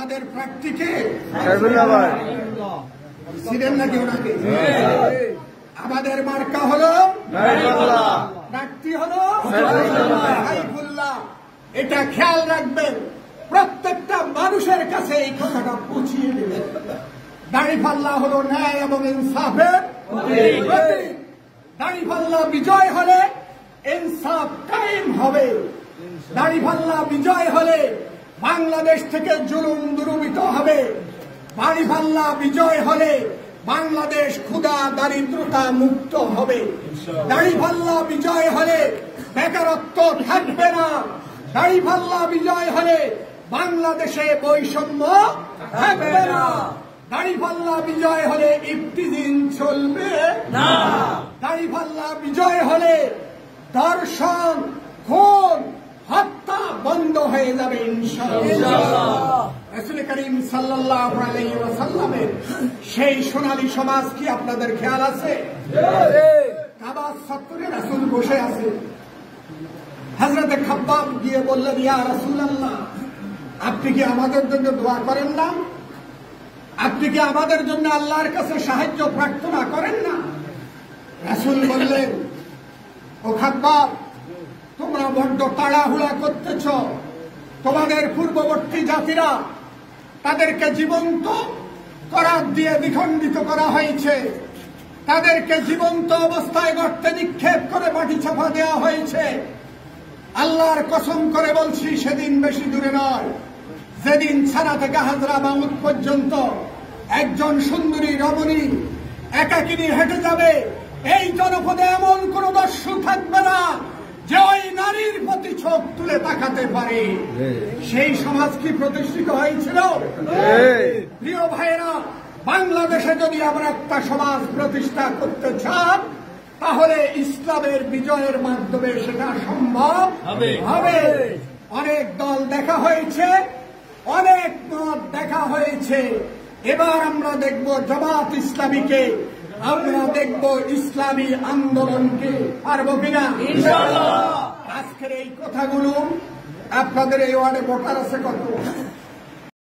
আমাদের প্রার্থীকে ছিলেন নাকি ওনাকে? আমাদের মার্কা হলো প্রার্থী হলো সাইফুল্লাহ। এটা খেয়াল রাখবেন, প্রত্যেকটা মানুষের কাছে এই কথাটা পৌঁছিয়ে দেবেন। দাঁড়িপাল্লা হলো ন্যায় এবং ইনসাফের প্রতীক। দাঁড়িপাল্লা বিজয় হলে ইনসাফ কায়েম হবে। দাঁড়িপাল্লা বিজয় হলে বাংলাদেশ থেকে জুলুম দূরীভূত হবে। দাঁড়িপাল্লা বিজয় হলে বাংলাদেশ ক্ষুধা দারিদ্রতা মুক্ত হবে। দাঁড়িপাল্লা বিজয় হলে বেকারত্ব থাকবে না। দাঁড়িপাল্লা বিজয় হলে বাংলাদেশে বৈষম্য থাকবে না। দাঁড়িপাল্লা বিজয় হলে ইফতিজিং চলবে না। দাঁড়িপাল্লা বিজয় হলে ধর্ষণ, খুন, হত্যা বন্ধ হয়ে যাবে ইনশাআল্লাহ। রাসূল করিম সাল্লাল্লাহু আলাইহি ওয়াসাল্লামের সেই সোনালী সমাজ কি আপনাদের খেয়াল আছে? কাবা চত্বরে রাসূল বসে আছে। হযরতে খাব্বাব গিয়ে বললেন, ইয়া রাসূলুল্লাহ, আপনি কি আমাদের জন্য দোয়া করেন না? আপনি কি আমাদের জন্য আল্লাহর কাছে সাহায্য প্রার্থনা করেন না? রাসূল বললেন, ও খাব্বাব, তোমরা বড্ড তাড়াহুড়া করতেছ। তোমাদের পূর্ববর্তী জাতিরা তাদেরকে জীবন্ত করাত দিয়ে দ্বিখণ্ডিত করা হয়েছে। তাদেরকে জীবন্ত অবস্থায় গর্তে নিক্ষেপ করে মাটি চাপা দেওয়া হয়েছে। আল্লাহর কসম করে বলছি, সেদিন বেশি দূরে নয়, যেদিন ছানা থেকে হাজরা মাউত পর্যন্ত একজন সুন্দরী রমণী একাকিনী হেঁটে যাবে, এই জনপদে এমন কোন দস্যু থাকবে না যে ওই নারীর প্রতি চোখ তুলে তাকাতে পারে। সেই সমাজ কি প্রতিষ্ঠিত হয়েছিল? প্রিয় ভাইয়েরা, বাংলাদেশে যদি আমরা একটা সমাজ প্রতিষ্ঠা করতে চান, তাহলে ইসলামের বিজয়ের মাধ্যমে সেটা সম্ভব হবে। অনেক দল দেখা হয়েছে, অনেক মত দেখা হয়েছে। এবার আমরা দেখব জামাত ইসলামীকে, আমরা দেখব ইসলামী আন্দোলনকে। পারবো কিনা? ইনশাআল্লাহ। আজকের এই কথাগুলো আপনাদের এই ওয়ার্ডে ভোটার আছে কত?